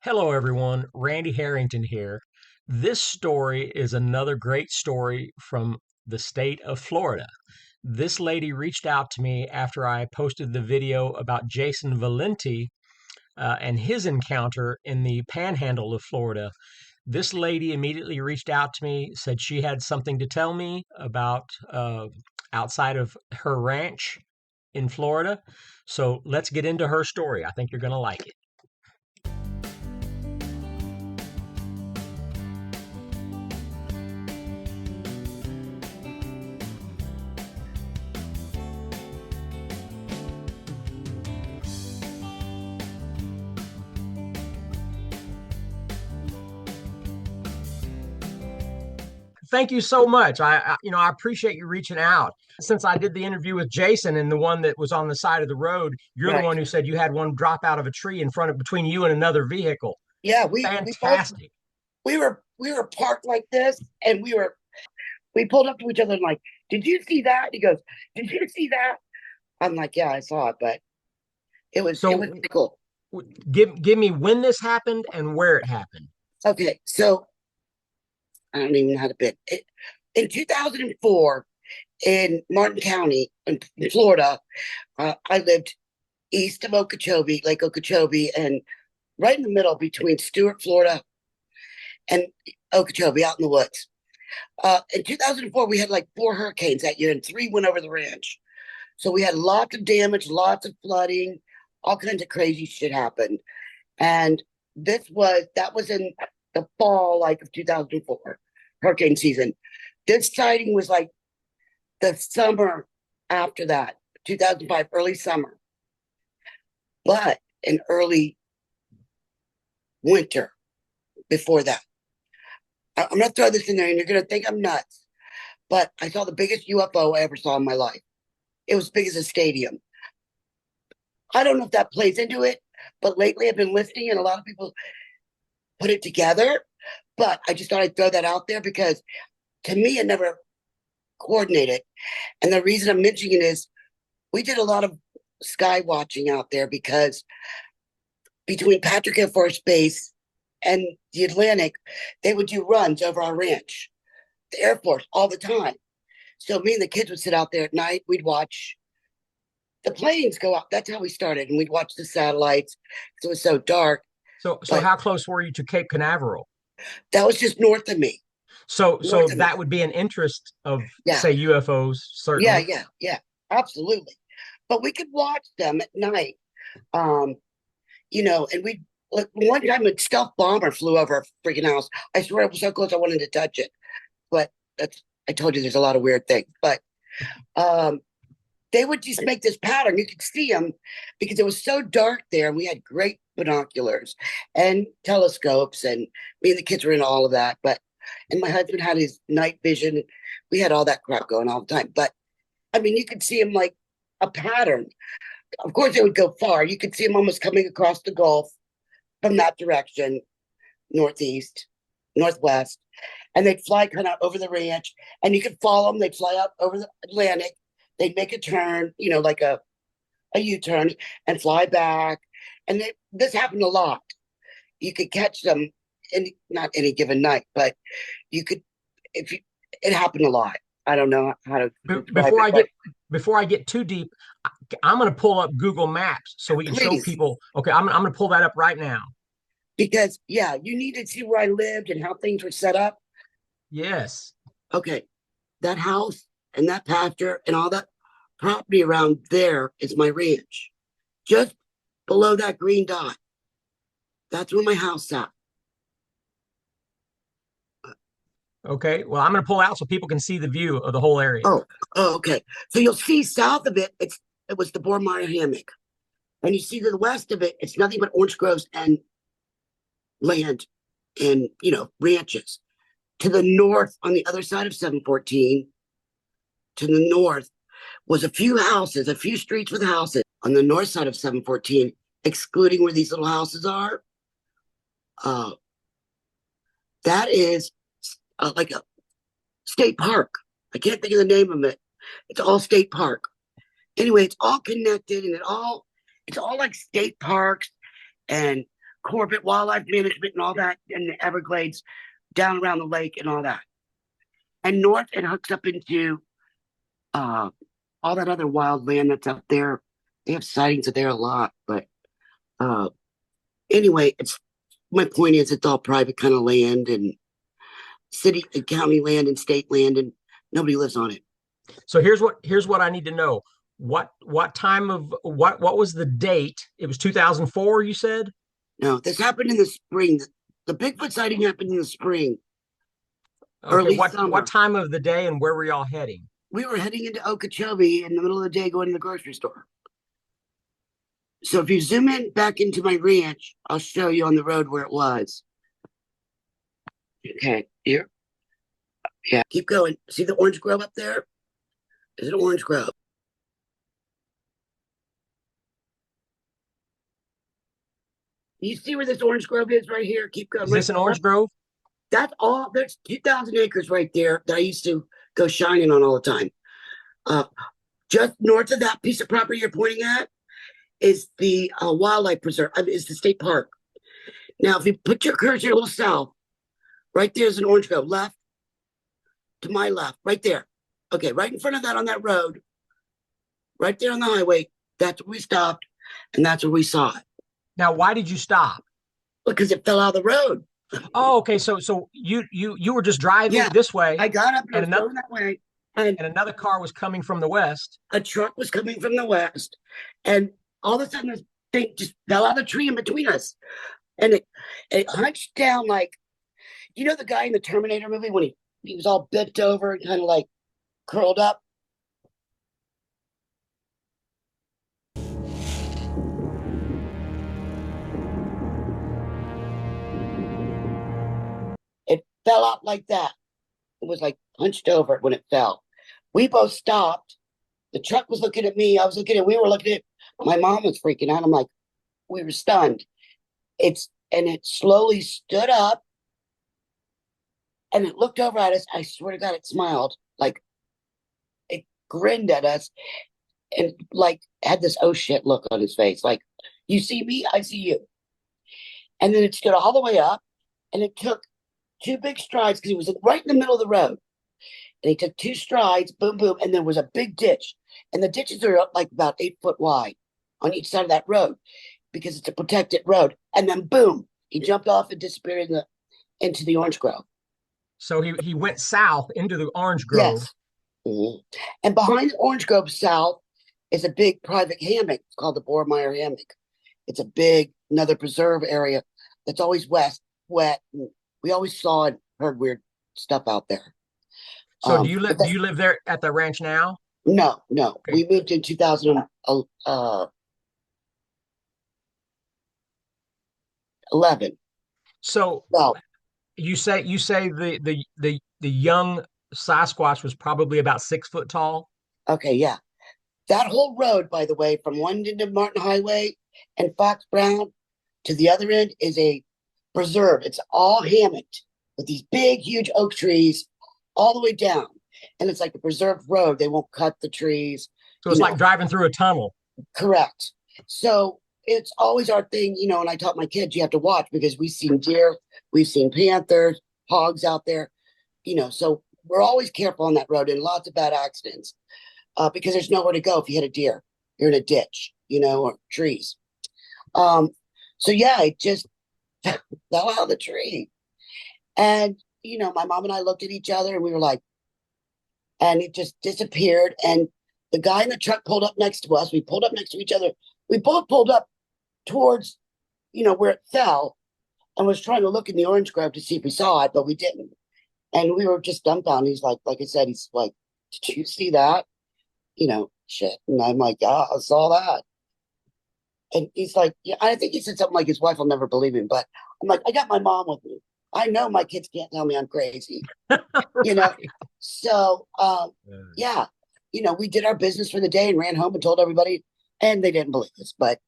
Hello, everyone. Randy Harrington here. This story is another great story from the state of Florida. This lady reached out to me after I posted the video about Jason Valenti and his encounter in the panhandle of Florida. This lady immediately reached out to me, said she had something to tell me about outside of her ranch in Florida. So let's get into her story. I think you're going to like it. Thank you so much. I appreciate you reaching out. Since I did the interview with Jason and the one that was on the side of the road, you're the Right. one who said you had one drop out of a tree in front of between you and another vehicle. Yeah, we both Fantastic. we were parked like this, and we pulled up to each other and like, did you see that? He goes, did you see that? I'm like, yeah, I saw it, but it was So pretty cool. give me when this happened and where it happened. Okay, so I don't even know how to bid. In 2004, in Martin County, in Florida, I lived east of Okeechobee, Lake Okeechobee, and right in the middle between Stuart, Florida, and Okeechobee, out in the woods. In 2004, we had like four hurricanes that year, and three went over the ranch. So we had lots of damage, lots of flooding, all kinds of crazy shit happened. And that was in the fall, like of 2004, hurricane season. This sighting was like the summer after that, 2005, early summer, but in early winter before that. I'm going to throw this in there and you're going to think I'm nuts, but I saw the biggest UFO I ever saw in my life. It was big as a stadium. I don't know if that plays into it, but lately I've been listening and a lot of people put it together. But I just thought I'd throw that out there because to me, it never coordinated. And the reason I'm mentioning it is we did a lot of sky watching out there because between Patrick Air Force Base and the Atlantic, they would do runs over our ranch, the Air Force, all the time. So me and the kids would sit out there at night. We'd watch the planes go up. That's how we started. And we'd watch the satellites because it was so dark. So But how close were you to Cape Canaveral? that was just north of me, So north of me. that would be an interest of Yeah, say UFOs, yeah, certainly. yeah, yeah, absolutely. But we could watch them at night. Um, and we like one time a stealth bomber flew over a freaking house. I swear it was so close I wanted to touch it. But that's I told you there's a lot of weird things. But um they would just make this pattern. You could see them because it was so dark there. And we had great binoculars and telescopes, and me and the kids were in all of that. And my husband had his night vision. We had all that crap going all the time. But I mean, you could see them like a pattern. Of course, they would go far. You could see them almost coming across the Gulf from that direction, northeast, northwest, and they'd fly kind of over the ranch, and you could follow them. They'd fly out over the Atlantic. They'd make a turn, like a U-turn, and fly back. And this happened a lot. You could catch them in not any given night, but you could if you it happened a lot. I don't know how to describe Before it, I but get too deep, I'm going to pull up Google Maps so we can show please, people. Okay, I'm going to pull that up right now. because yeah, you need to see where I lived and how things were set up. Yes. Okay, that house and that pasture and all that property around there is my ranch. Just below that green dot, that's where my house at. Okay. Well, I'm going to pull out so people can see the view of the whole area. Oh, okay. So you'll see south of it, it was the Bormire hammock, and you see to the west of it, it's nothing but orange groves and land and ranches. To the north, on the other side of 714, to the north was a few houses, a few streets with houses on the north side of 714, excluding where these little houses are. Uh, that is like a state park. I can't think of the name of it. It's all state park. Anyway, it's all connected, and it's all like state parks and Corbett Wildlife Management and all that, and the Everglades down around the lake and all that. And north, it hooks up into uh, all that other wild land that's up there. They have sightings of there a lot, but uh, anyway, it's my point is it's all private kind of land and city and county land and state land, and nobody lives on it. So here's what I need to know. What time of what was the date? It was 2004, you said? No, this happened in the spring. The Bigfoot sighting happened in the spring, Okay, early what summer. time of the day and where were y'all heading? We were heading into Okeechobee in the middle of the day going to the grocery store. So if you zoom in back into my ranch, I'll show you on the road where it was. Okay, here. Yeah, keep going. See the orange grove up there? Is it an orange grove? You see where this orange grove is right here? Keep going. Is this an orange grove? That's all. There's 2,000 acres right there that I used to go shining on all the time. Uh, just north of that piece of property you're pointing at is the wildlife preserve. I mean, is the state park. Now, if you put your cursor a little south, right there's an orange grove. Left to my left, right there. Okay, right in front of that on that road, right there on the highway. That's where we stopped, and that's where we saw it. Now, why did you stop? Because it fell out of the road. Oh, okay. So you were just driving Yeah, this way, I got up and I and was another going that way, and another car was coming from the west. a truck was coming from the west, and all of a sudden this thing just fell out of the tree in between us, and it hunched down like, you know, the guy in the Terminator movie when he was all bent over and kind of like curled up. It fell out like that. It was like hunched over when it fell. We both stopped. The truck was looking at me. I was looking at. We were looking at. My mom was freaking out. I'm like, we were stunned. It slowly stood up and it looked over at us. I swear to God, it smiled. Like it grinned at us and like had this oh shit look on his face. Like, you see me, I see you. And then it stood all the way up and it took two big strides because he was right in the middle of the road. And he took two strides, boom, boom, and there was a big ditch. And the ditches are like about 8 foot wide on each side of that road because it's a protected road. And then boom, he jumped off and disappeared into the orange grove. So he went south into the orange grove. Yes. Mm-hmm. And behind the orange grove south is a big private hammock called the Bormeyer Hammock. It's a big, another preserve area that's always wet. And we always saw and heard weird stuff out there. So do you live there at the ranch now? No, no. Okay. We moved in 2011. So Well, you say the young Sasquatch was probably about 6 foot tall. okay, yeah. That whole road, by the way, from one end of Martin Highway and Fox Brown to the other end is a preserve. It's all hammocked with these big, huge oak trees all the way down. And it's like a preserved road. They won't cut the trees. So it's like driving through a tunnel. Correct. So it's always our thing, you know, and I taught my kids you have to watch because we've seen deer, we've seen panthers, hogs out there, you know, so we're always careful on that road and lots of bad accidents because there's nowhere to go if you hit a deer. You're in a ditch, you know, or trees. So yeah, it just fell out of the tree. And, you know, my mom and I looked at each other and we were like, and it just disappeared. And the guy in the truck pulled up next to us. We pulled up next to each other. We both pulled up towards, you know, where it fell and was trying to look in the orange grove to see if we saw it, but we didn't. And we were just dumbfounded. He's like I said, he's like, did you see that? You know, shit. And I'm like, yeah, I saw that. And he's like, yeah, I think he said something like his wife will never believe him. But I'm like, I got my mom with me. I know my kids can't tell me I'm crazy. You know? So, yeah, you know, we did our business for the day and ran home and told everybody, and they didn't believe us, but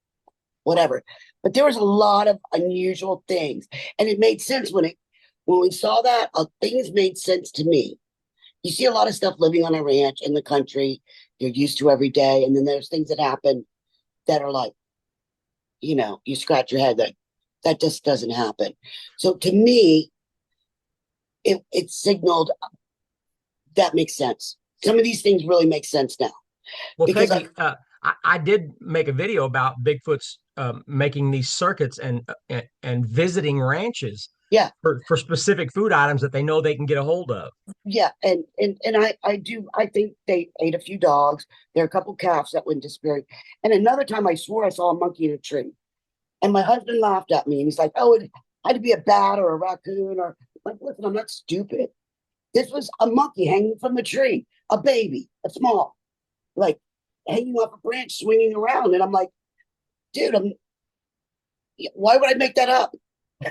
whatever. But there was a lot of unusual things, and it made sense when we saw that. Things made sense to me. You see a lot of stuff living on a ranch in the country you're used to every day, and then there's things that happen that are like, you know, you scratch your head that, did that really happen? You know, so, yeah, it That just doesn't happen. So to me, it signaled that makes sense. Some of these things really make sense now Well, because Peggy, I did make a video about Bigfoot's making these circuits and visiting ranches yeah, for specific food items that they know they can get a hold of. yeah, and I think they ate a few dogs. There are a couple calves that went disappearing, and another time I swore I saw a monkey in a tree, and my husband laughed at me and he's like, "Oh, it had to be a bat or a raccoon or." I'm like, listen, I'm not stupid. This was a monkey hanging from the tree, a baby, a small, like hanging off a branch, swinging around, and I'm like, dude, why would I make that up?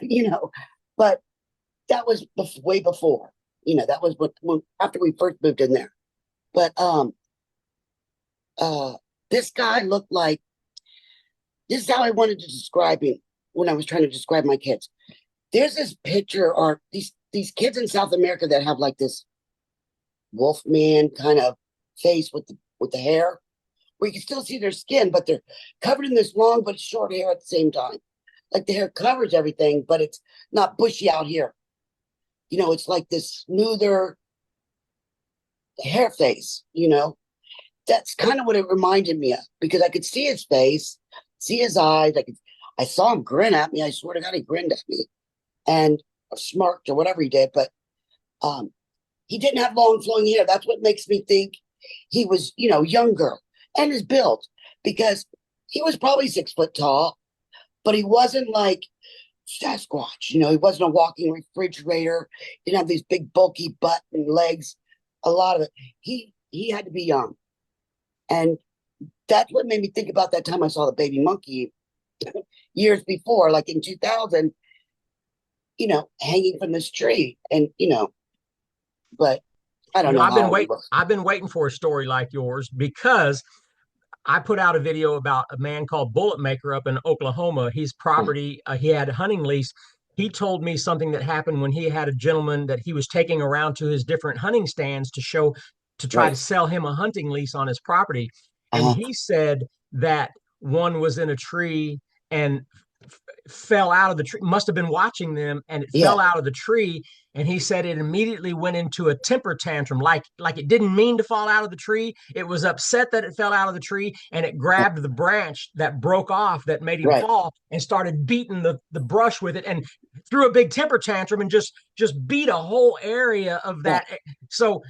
you know, but that was way before. That was when after we first moved in there. But uh, this guy looked like this is how I wanted to describe him when I was trying to describe my kids. There's this picture or these kids in South America that have like this wolf man kind of face with the hair, where you can still see their skin, but they're covered in this long but short hair at the same time. Like the hair covers everything, but it's not bushy out here. It's like this smoother hair face. That's kind of what it reminded me of because I could see his face, see his eyes. I saw him grin at me. I swear to God, he grinned at me and smirked or whatever he did. But he didn't have long flowing hair. That's what makes me think he was, younger and his build because he was probably 6 foot tall, but he wasn't like Sasquatch. He wasn't a walking refrigerator. He didn't have these big bulky butt and legs. A lot of it. He had to be young. And that's what made me think about that time I saw the baby monkey years before, like in 2000, hanging from this tree. And, but I don't know how old he was. I've been waiting for a story like yours because I put out a video about a man called Bullet Maker up in Oklahoma. His property, he had a hunting lease. He told me something that happened when he had a gentleman that he was taking around to his different hunting stands to try to Right. sell him a hunting lease on his property. And Uh-huh. he said that one was in a tree and fell out of the tree, must have been watching them, and it Yeah. fell out of the tree. And he said it immediately went into a temper tantrum, like it didn't mean to fall out of the tree. It was upset that it fell out of the tree, and it grabbed the branch that broke off that made him Right. fall and started beating the brush with it and threw a big temper tantrum and just beat a whole area of Right. that. So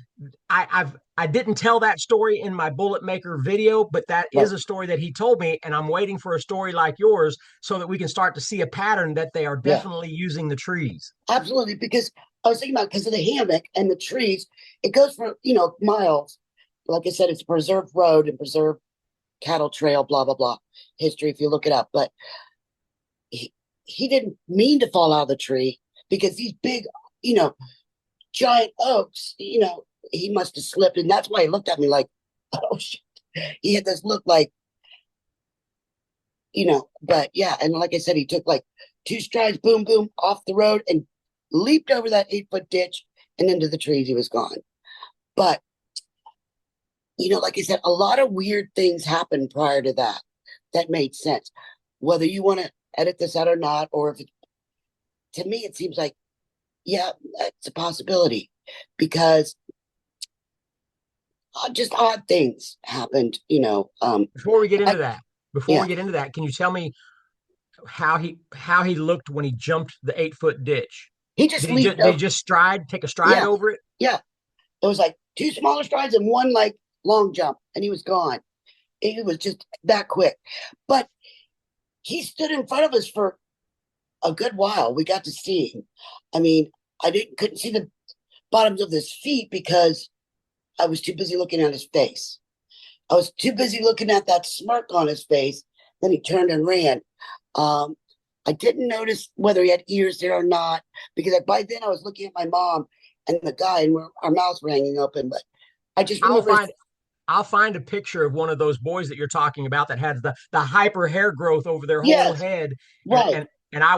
I didn't tell that story in my Bullet Maker video, but that Right. is a story that he told me, and I'm waiting for a story like yours so that we can start to see a pattern that they are Yeah. definitely using the trees. Absolutely. Because I was thinking about because of the hammock and the trees, it goes for, miles. Like I said, it's a preserved road and preserved cattle trail, blah, blah, blah. History, if you look it up. But he didn't mean to fall out of the tree because these big, you know, giant oaks, he must have slipped. And that's why he looked at me like, oh, shit. He had this look like, but yeah. And like I said, he took like 2 strides, boom, boom, off the road and leaped over that 8 foot ditch and into the trees. He was gone. But, like I said, a lot of weird things happened prior to that that made sense. Whether you want to edit this out or not, or if it, to me, it seems like, yeah, it's a possibility because just odd things happened, Before we get I, into that, yeah, can you tell me how he looked when he jumped the 8 foot ditch? he just leaped Did he over. just take a stride Yeah, over it? yeah. It was like 2 smaller strides and one like long jump, and he was gone. It was just that quick. But he stood in front of us for a good while. We got to see him. I mean, couldn't see the bottoms of his feet because I was too busy looking at his face. I was too busy looking at that smirk on his face. Then he turned and ran. Um, I didn't notice whether he had ears there or not because by then I was looking at my mom and the guy, and our mouths were hanging open. But I just I'll remember, find I'll find a picture of one of those boys that you're talking about that has the hyper hair growth over their whole yes, head, and right, I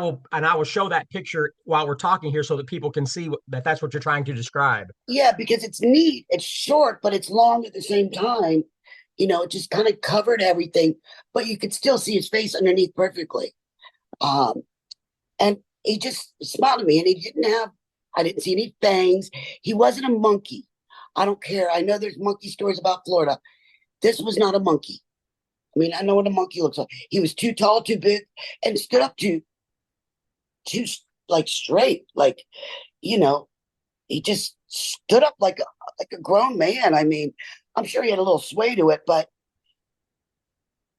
will show that picture while we're talking here so that people can see that that's what you're trying to describe. yeah, because it's neat. It's short, but it's long at the same time. It just kind of covered everything, but you could still see his face underneath perfectly. Um, And he just smiled at me, and I didn't see any fangs. He wasn't a monkey. I don't care. I know there's monkey stories about Florida. This was not a monkey. I mean, I know what a monkey looks like. He was too tall, too big, and stood up too like straight. Like, you know, he just stood up like a grown man. I mean, I'm sure he had a little sway to it, but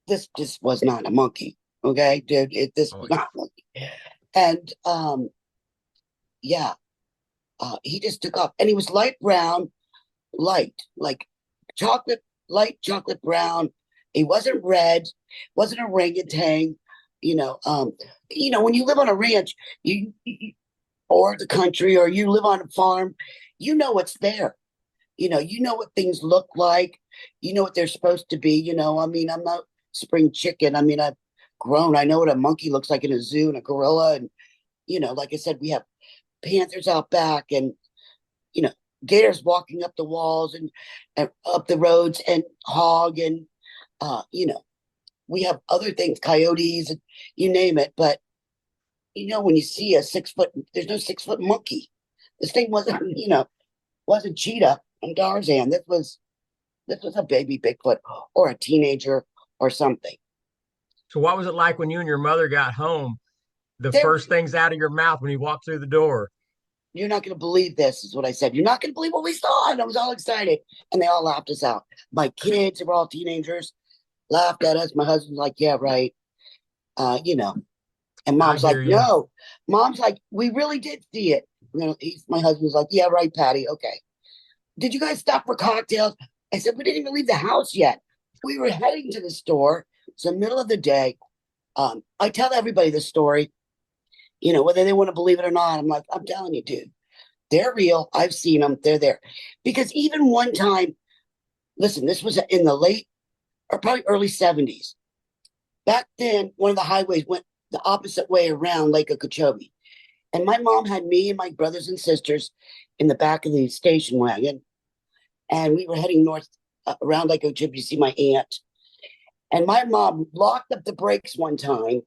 this just was not a monkey. Okay, dude, this Oh, was not a monkey. And yeah, he just took off, and he was light brown, light like chocolate, light chocolate brown. He wasn't red, wasn't orangutan. You know, when you live on a ranch, or the country, or you live on a farm, you know what's there. You know what things look like. You know what they're supposed to be. I mean, I'm not spring chicken. I mean, I've grown. I know what a monkey looks like in a zoo, and a gorilla, and like I said, we have panthers out back, and you know, gators walking up the walls and up the roads, and hog, and we have other things, coyotes, and you name it. But when you see a 6 foot, there's no 6 foot monkey. This thing wasn't, wasn't cheetah and Tarzan. This was a baby Bigfoot, or a teenager, or something. so what was it like when you and your mother got home? The There, first things out of your mouth when you walked through the door. you're not going to believe this, is what I said. You're not going to believe what we saw. And I was all excited. And they all laughed us out. My kids, who were all teenagers, laughed at us. My husband's like, yeah, right. Uh, you know, and I mom's like, hear you. no. Mom's like, we really did see it. My husband's like, yeah, right, Patty. Okay. Did you guys stop for cocktails? I said, we didn't even leave the house yet. We were heading to the store. It's the middle of the day. I tell everybody this story, whether they want to believe it or not. I'm like, I'm telling you, dude, they're real. I've seen them. They're there. Because even one time, listen, this was in the late, or probably early 70s. Back then, one of the highways went the opposite way around Lake Okeechobee. And my mom had me and my brothers and sisters in the back of the station wagon. And we were heading north, around Lake Okeechobee to see my aunt. And my mom locked up the brakes one time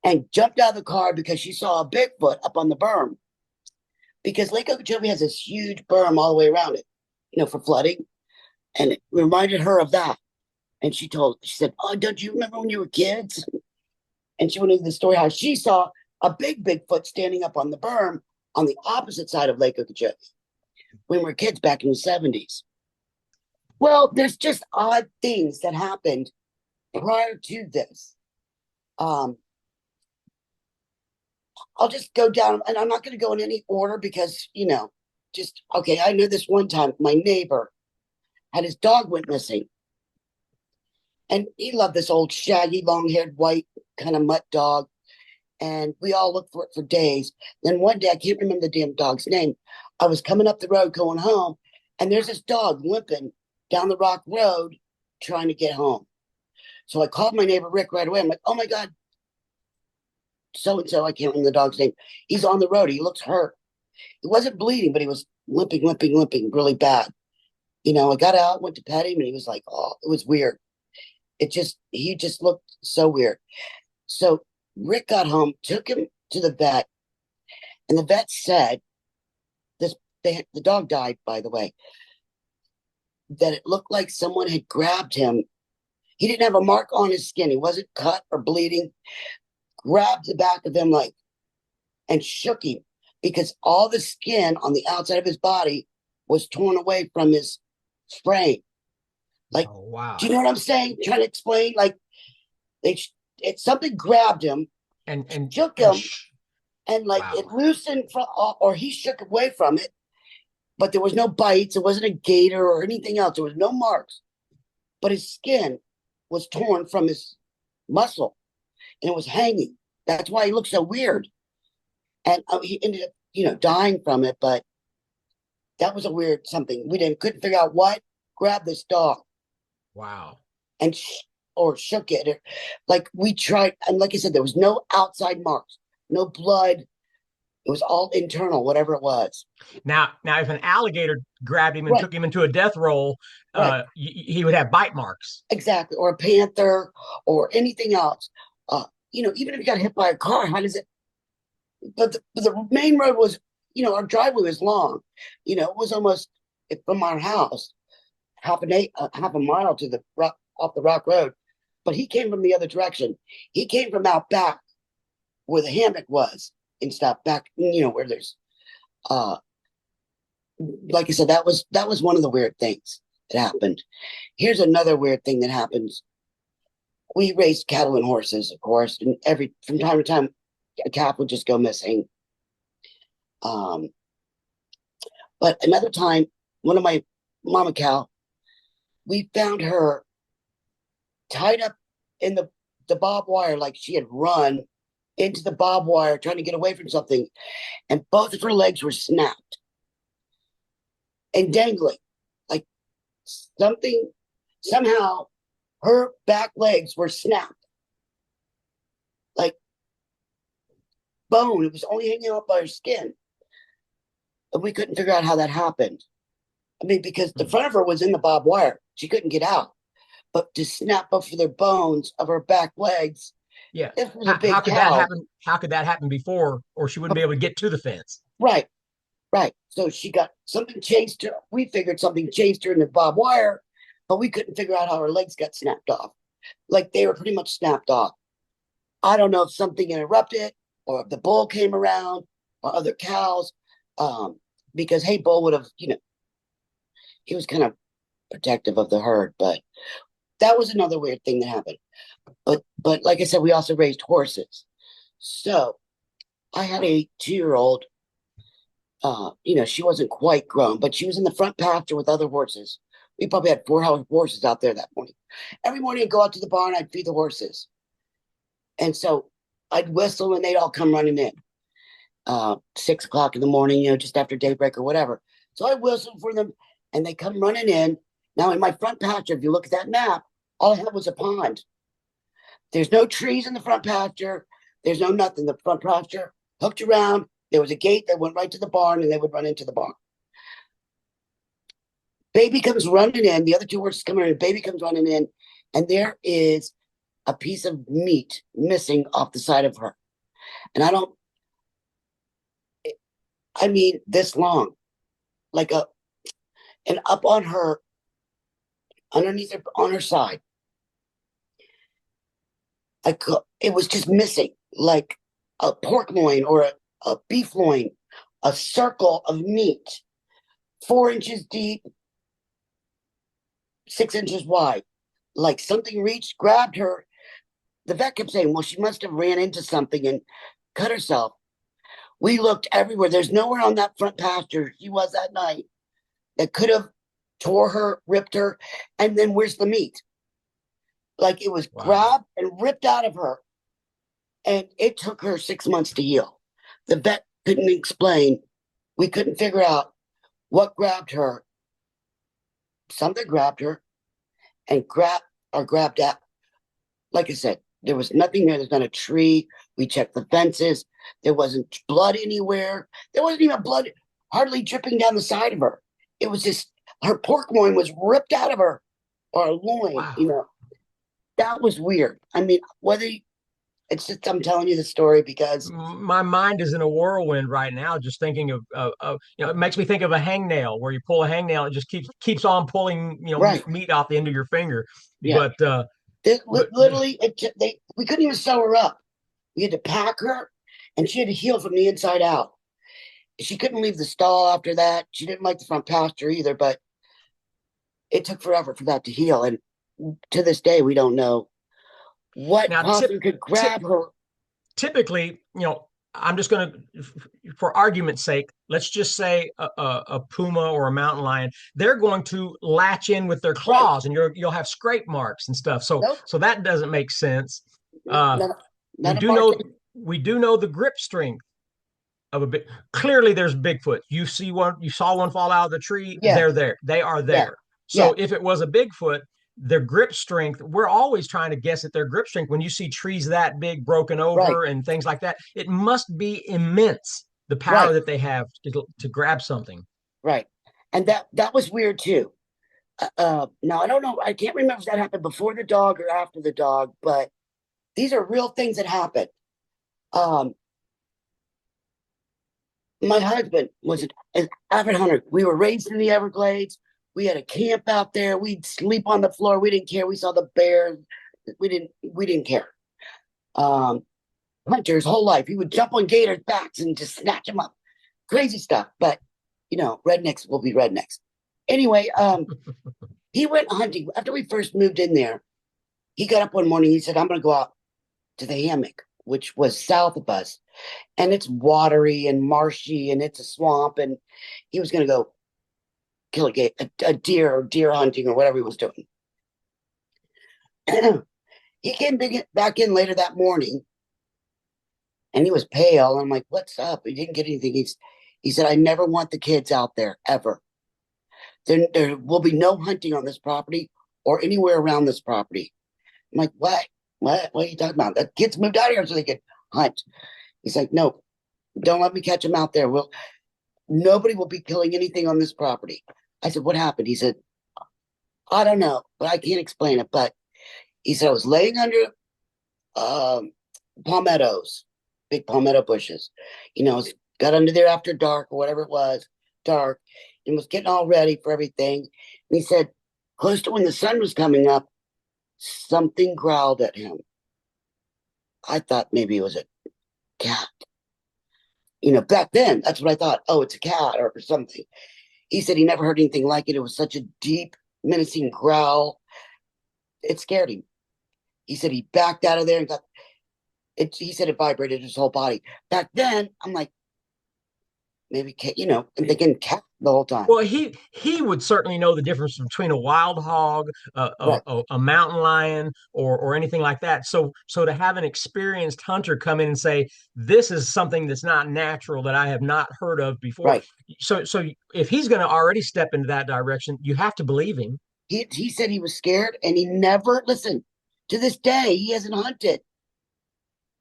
and jumped out of the car because she saw a Bigfoot up on the berm. Because Lake Okeechobee has this huge berm all the way around it, for flooding. And it reminded her of that. And she said, oh, don't you remember when you were kids? And she went into the story how she saw a big Bigfoot standing up on the berm on the opposite side of Lake Okeechobee when we were kids back in the 70s. Well, there's just odd things that happened prior to this. I'll just go down, and I'm not going to go in any order because, okay, I know this one time my neighbor had his dog went missing. And he loved this old shaggy, long-haired, white kind of mutt dog. And we all looked for it for days. Then one day, I can't remember the damn dog's name. I was coming up the road going home, and there's this dog limping down the rock road trying to get home. So I called my neighbor Rick right away. I'm like, oh my God, so-and-so, I can't remember the dog's name. He's on the road. He looks hurt. He wasn't bleeding, but he was limping really bad. I got out, went to pet him, and he was like, oh, it was weird. He just looked so weird. So Rick got home, took him to the vet, and the vet said the dog died, by the way, that it looked like someone had grabbed him. He didn't have a mark on his skin. He wasn't cut or bleeding. Grabbed the back of him and shook him because all the skin on the outside of his body was torn away from his frame. Like, Oh, wow. do you know what I'm saying? Trying to explain, like something grabbed him, And shook him, and wow. it loosened from, or he shook away from it, but there was no bites. It wasn't a gator or anything else. There was no marks, but his skin was torn from his muscle, and it was hanging. That's why he looked so weird. And he ended up, dying from it. But that was a weird something. We couldn't figure out what grabbed this dog. Wow. And or shook it. Like we tried, and like I said, there was no outside marks, no blood. It was all internal, whatever it was. Now, if an alligator grabbed him and Right, took him into a death roll, right, he would have bite marks. exactly. Or a panther or anything else. Even if you got hit by a car, how does it? the main road was, our driveway was long. It was almost from our house half a mile to the rock off the rock road. But he came from the other direction. He came from out back where the hammock was and stuff back, where there's uh like I said, that was one of the weird things that happened. Here's another weird thing that happens. We raised cattle and horses, of course, and from time to time a calf would just go missing. Um, but another time, one of my mama cow, we found her tied up in the barbed wire, like she had run into the barbed wire trying to get away from something, and both of her legs were snapped and dangling, like something somehow her back legs were snapped, like bone. It was only hanging out by her skin. And we couldn't figure out how that happened. I mean, because the front of her was in the barbed wire. She couldn't get out. But to snap both of their bones of her back legs, Yeah. this was a How big could that cow. happen? How could that happen before, or she wouldn't be able to get to the fence? Right, right. So she got something chased her. We figured something chased her in the barbed wire, but we couldn't figure out how her legs got snapped off. Like they were pretty much snapped off. I don't know if something interrupted or if the bull came around or other cows. Because hey, bull would have, he was kind of protective of the herd, but that was another weird thing that happened. But like I said, we also raised horses. So I had a 2-year-old. She wasn't quite grown, but she was in the front pasture with other horses. We probably had 4 horses out there that morning. Every morning I'd go out to the barn, I'd feed the horses. And so I'd whistle and they'd all come running in. 6 o'clock in the morning, just after daybreak or whatever. So I whistled for them and they come running in. Now in my front pasture, if you look at that map, all I had was a pond. There's no trees in the front pasture. There's no nothing. The front pasture hooked around. There was a gate that went right to the barn and they would run into the barn. Baby comes running in. The other 2 horses come in. Baby comes running in. And there is a piece of meat missing off the side of her. And I mean, this long, and up on her, underneath her, on her side. It was just missing, like a pork loin or a beef loin, a circle of meat, 4 inches deep, 6 inches wide. Like something reached, grabbed her. The vet kept saying, well, she must have ran into something and cut herself. We looked everywhere. There's nowhere on that front pasture she was that night that could have tore her, ripped her. And then where's the meat? Like it was grabbed and ripped out of her. And it took her 6 months to heal. The vet couldn't explain. We couldn't figure out what grabbed her. Something grabbed her and grabbed at. Like I said, there was nothing there. There's not a tree. We checked the fences. There wasn't blood anywhere. There wasn't even blood hardly dripping down the side of her. It was just her pork loin was ripped out of her, or a loin, Wow. That was weird. I mean, it's just I'm telling you the story because My mind is in a whirlwind right now, just thinking of it makes me think of a hangnail where you pull a hangnail, it just keeps on pulling, right, meat off the end of your finger. yeah. But but Literally, we couldn't even sew her up. We had to pack her, and she had to heal from the inside out. She couldn't leave the stall after that. She didn't like the front pasture either, but it took forever for that to heal. And to this day, we don't know what now possibly could tip, grab her. typically, I'm just going to, for argument's sake, let's just say a puma or a mountain lion, they're going to latch in with their Right. claws, and you'll have scrape marks and stuff. So Nope. so that doesn't make sense. Nope. Uh, we None of do our know things. we do know the grip strength of a big. Clearly, there's Bigfoot. You saw one fall out of the tree. They're Yes. there. They are Yeah. there. Yeah. So if it was a Bigfoot, their grip strength, we're always trying to guess at their grip strength. When you see trees that big broken Right. over and things like that, it must be immense, the power Right. that they have to grab something. Right. And that was weird too. Now I don't know. I can't remember if that happened before the dog or after the dog, but these are real things that happened. Um, My husband was an avid hunter. We were raised in the Everglades. We had a camp out there. We'd sleep on the floor. We didn't care. We saw the bears. We didn't care. Um, Hunter his whole life. He would jump on gators' backs and just snatch them up. Crazy stuff. But rednecks will be rednecks. Anyway, he went hunting after we first moved in there. He got up one morning. He said, "I'm going to go out to the hammock," which was south of us, and it's watery and marshy, and it's a swamp. And he was going to go kill a deer, or deer hunting, or whatever he was doing. He came back in later that morning, and he was pale. And I'm like, "What's up?" He didn't get anything. He said, "I never want the kids out there ever. There will be no hunting on this property or anywhere around this property." I'm like, "What? What are you talking about? The kids moved out here so they could hunt." He's like, "No, don't let me catch them out there. Nobody will be killing anything on this property." I said, "What happened?" He said, "I don't know, but I can't explain it." But he said, "I was laying under palmettos, big palmetto bushes. Got under there after dark or whatever it was, dark, and was getting all ready for everything." And he said, close to when the sun was coming up, something growled at him. I thought maybe it was a cat. Back then, that's what I thought. Oh, it's a cat or something. He said he never heard anything like it. It was such a deep, menacing growl. It scared him. He said he backed out of there and got it. He said it vibrated his whole body. Back then, I'm like, maybe cat, I'm thinking cat the whole time. Well, he would certainly know the difference between a wild hog, Right, a mountain lion, or anything like that. So to have an experienced hunter come in and say this is something that's not natural that I have not heard of before. right. So if he's going to already step into that direction, you have to believe him. He said he was scared and he never listened. To this day, he hasn't hunted.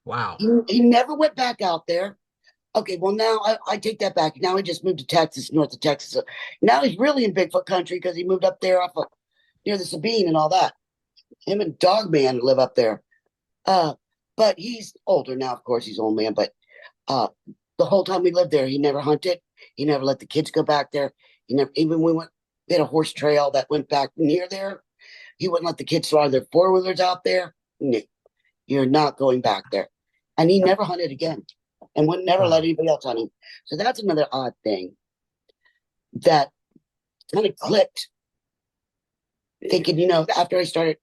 Wow. He never went back out there. Okay, well, now I take that back. Now he just moved to Texas, north of Texas. So now he's really in Bigfoot country because he moved up there off of near the Sabine and all that. Him and Dogman live up there. Uh, but he's older now, of course, he's old man. But uh, the whole time we lived there, he never hunted. He never let the kids go back there. He never, even we had a horse trail that went back near there. He wouldn't let the kids ride their four wheelers out there. No, you're not going back there. And he never hunted again and would never let Wow. anybody else hunt him. So that's another odd thing that kind of clicked. Thinking, after I started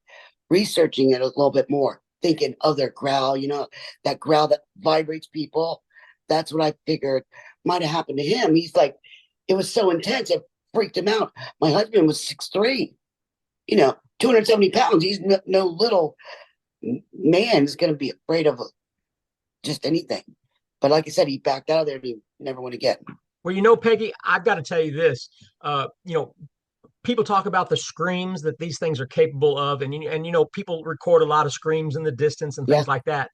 researching it a little bit more, thinking of their growl, that growl that vibrates people. That's what I figured might have happened to him. He's like, it was so intense, it freaked him out. My husband was 6'3", 270 pounds. He's no little man is going to be afraid of just anything. But like I said, he backed out of there and he never went again. Well, Peggy, I've got to tell you this. People talk about the screams that these things are capable of, and people record a lot of screams in the distance and Yeah, things like that.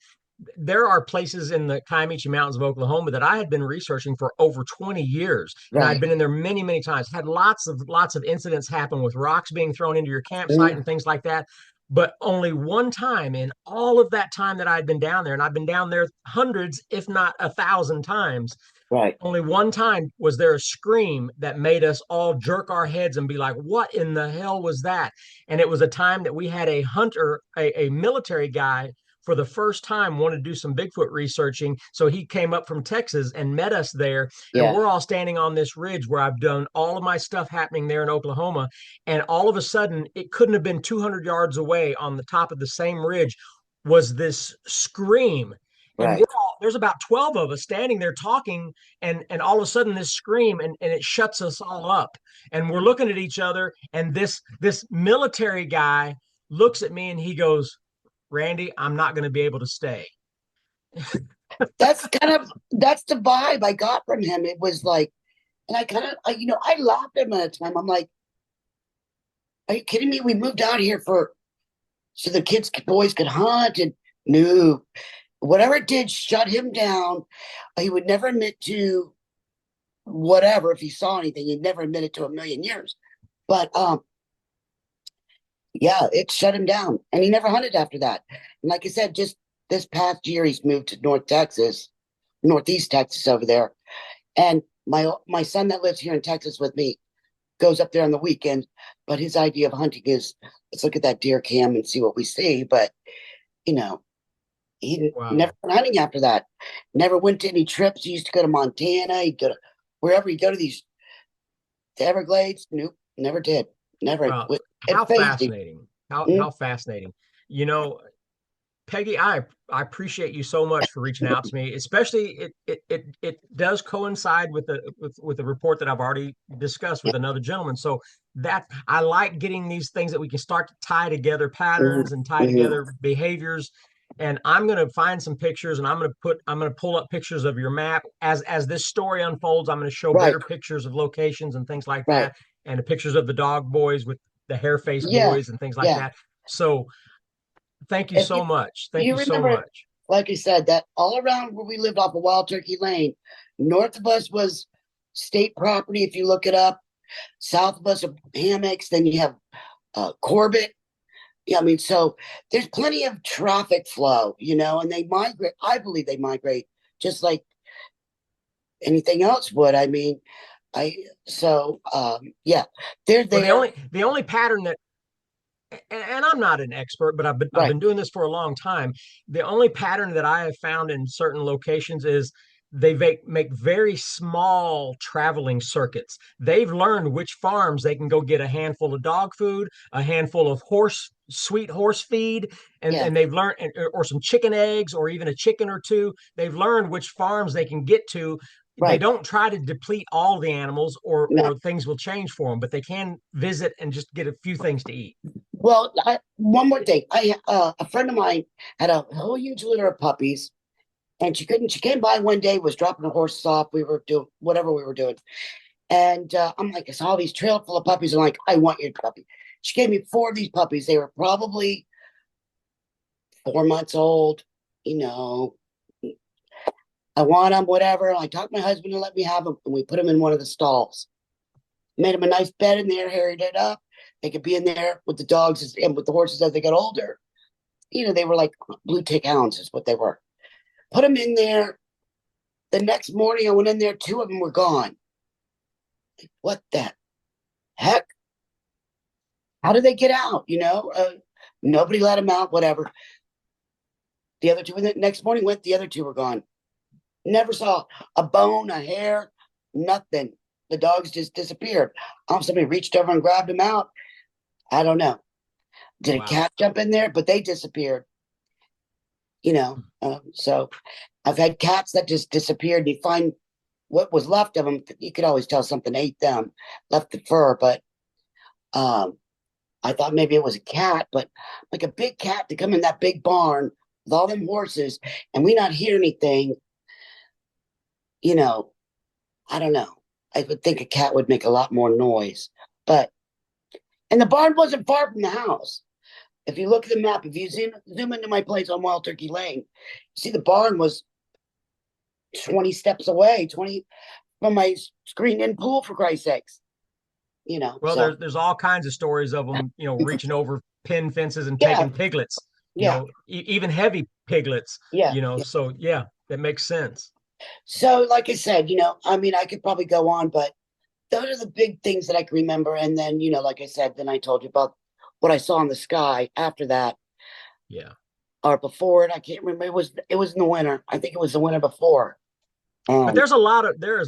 There are places in the Kiamichi Mountains of Oklahoma that I had been researching for over 20 years, and I'd right. been in there many, many times. Had lots of incidents happen with rocks being thrown into your campsite Mm, and things like that. But only one time in all of that time that I'd been down there, and I've been down there hundreds, if not 1,000 times, right. only one time was there a scream that made us all jerk our heads and be like, what in the hell was that? And it was a time that we had a hunter, a military guy, for the first time wanted to do some Bigfoot researching. So he came up from Texas and met us there. And Yeah, we're all standing on this ridge where I've done all of my stuff happening there in Oklahoma. And all of a sudden, it couldn't have been 200 yards away on the top of the same ridge was this scream. And right. there's about 12 of us standing there talking, and all of a sudden this scream, and it shuts us all up. And we're looking at each other, and this military guy looks at me and he goes, Randy, I'm not going to be able to stay. That's the vibe I got from him. It was like, and I laughed at him at a time. I'm like, are you kidding me? We moved out here so the boys could hunt, and no, whatever it did shut him down. He would never admit to whatever. If he saw anything, he'd never admit it to a million years. But yeah, it shut him down, and he never hunted after that. And like I said, just this past year, he's moved to Northeast Texas over there, And my son that lives here in Texas with me goes up there on the weekend, but his idea of hunting is let's look at that deer cam and see what we see. But you know, he never Wow. went hunting after that. Never went to any trips. He used to go to Montana. He'd go to wherever he'd go to these the Everglades. Nope, never did. Never. Well, It how fazed him. fascinating. How Mm, how fascinating. You know, Peggy, I appreciate you so much for reaching out to me. Especially it does coincide with the report that I've already discussed yeah. with another gentleman. So that I like getting these things that we can start to tie together Mhm, patterns and tie mhm. together behaviors. And I'm gonna find some pictures and I'm gonna pull up pictures of your map as this story unfolds. I'm gonna show Right, better pictures of locations and things like right. that, and the pictures of the dog boys with the hair face Yeah, boys and things like yeah. that. So thank you If so much. Thank you you so remember, much. like I said, that all around where we lived off of Wild Turkey Lane, north of us was state property. If you look it up, south of us are hammocks. Then you have Corbett. Yeah, I mean, so there's plenty of traffic flow, and they migrate. I believe they migrate just like anything else would. I mean, I yeah, they're Well, the there. only pattern that and I'm not an expert, but I've Right. been doing this for a long time. The only pattern that I have found in certain locations is they make very small traveling circuits. They've learned which farms they can go get a handful of dog food, a handful of sweet horse feed, Yeah. and they've learned, or some chicken eggs, or even a chicken or two. They've learned which farms they can get to. They Right. don't try to deplete all the animals, No. or things will change for them, but they can visit and just get a few things to eat. Well, one more thing. A friend of mine had a whole huge litter of puppies, and she couldn't. She came by one day, was dropping the horses off. We were doing whatever we were doing, and I'm like, I saw these trail full of puppies. I'm like, I want your puppy. She gave me four of these puppies. They were probably 4 months old. You know, I want them, whatever. I talked my husband to let me have them, and we put them in one of the stalls. Made them a nice bed in there, harried it up. They could be in there with the dogs and with the horses as they got older. They were like blue tick hounds, is what they were. Put them in there. The next morning, I went in there. Two of them were gone. What the heck? How did they get out? Nobody let them out. Whatever. The other two, and the next morning went. The other two were gone. Never saw a bone, a hair, nothing. The dogs just disappeared. Somebody reached over and grabbed them out. I don't know. Did a Wow. cat jump in there? But they disappeared. So I've had cats that just disappeared. You find what was left of them. You could always tell something ate them, left the fur. But um, I thought maybe it was a cat, but like a big cat to come in that big barn with all them horses and we not hear anything, you know, I don't know. I would think a cat would make a lot more noise. But, and the barn wasn't far from the house. If you look at the map, if you zoom into my place on Wild Turkey Lane, you see the barn was 20 steps away, 20 from my screened in pool, for Christ's sakes. Well, So there's all kinds of stories of them, reaching over pin fences and yeah, taking piglets, yeah, even heavy piglets, yeah, yeah. so yeah, that makes sense. So, like I said, I mean, I could probably go on, but those are the big things that I can remember. And then, like I said, then I told you about what I saw in the sky after that Yeah. or before it. I can't remember. It was in the winter. I think it was the winter before. But Um, there is a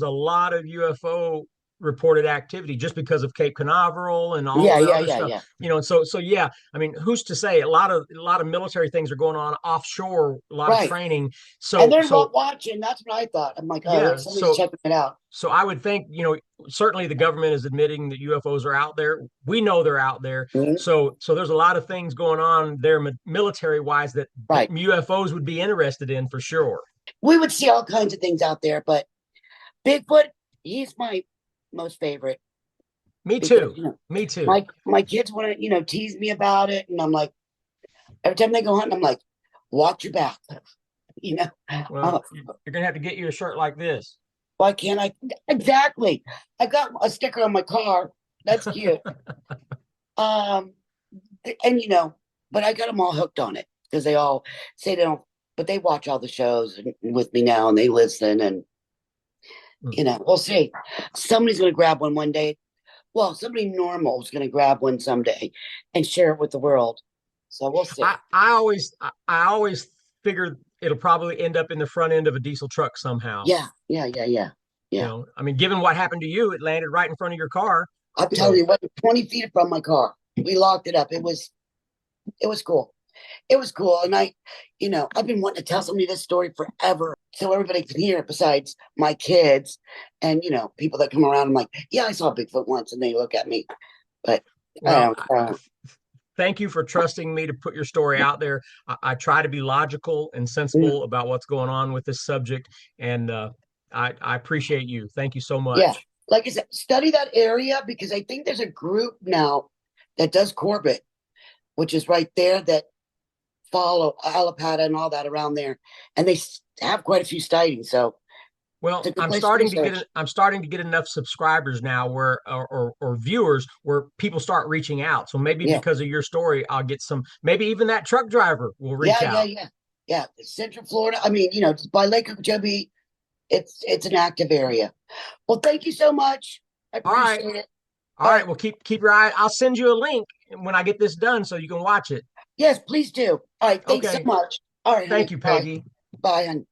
lot of UFO reported activity just because of Cape Canaveral and all yeah, of the yeah, other yeah, stuff. yeah. So yeah, I mean, who's to say? A lot of military things are going on offshore, a lot of Right. training. And So they're so watching. That's what I thought. I'm like, oh, yeah, there's somebody's checking it out. so I would think, certainly the government is admitting that UFOs are out there. We know they're out there. Mhm. So there's a lot of things going on there military wise that Right. UFOs would be interested in for sure. We would see all kinds of things out there, but Bigfoot, he's my most favorite Me because, too. Me too. my kids want to, tease me about it. And I'm like, every time they go hunting, I'm like, watch your back. You know, Well, uh, you're gonna have to get you a shirt like this. why can't I? Exactly. I got a sticker on my car. That's cute. Um, and but I got them all hooked on it because they all say they don't, but they watch all the shows with me now and they listen. And Mm. We'll see. Somebody's going to grab one day. Well, somebody normal is going to grab one someday and share it with the world. So we'll see. I always figured it'll probably end up in the front end of a diesel truck somehow. Yeah, yeah, yeah, yeah, You yeah. know, I mean, given what happened to you, it landed right in front of your car. I'm telling So, you, it wasn't 20 feet from my car. We locked it up. It was cool. It was cool. And I've been wanting to tell somebody this story forever so everybody can hear it besides my kids and, people that come around. I'm like, yeah, I saw Bigfoot once. And they look at me. But I well, don't thank you for trusting me to put your story out there. I try to be logical and mm, sensible about what's going on with this subject, and I appreciate you. Thank you so yeah. much. Like I said, study that area because I think there's a group now that does Corbett, which is right there that follow Alapata and all that around there. And they have quite a few sightings. So it's Well, a good place to research. I'm starting to get enough subscribers now where or viewers where people start reaching out. So maybe Yeah. because of your story, I'll get some. Maybe even that truck driver will reach Yeah, yeah, out. yeah. Yeah. Central Florida. I mean, by Lake Okeechobee, it's an active area. Well, thank you so much. I All right, appreciate it. all All right. right. Well, keep your eye. I'll send you a link when I get this done so you can watch it. Yes, please do. All right. Thanks so Okay. much. All right, Thank honey. you, Bye. Peggy. Bye, honey.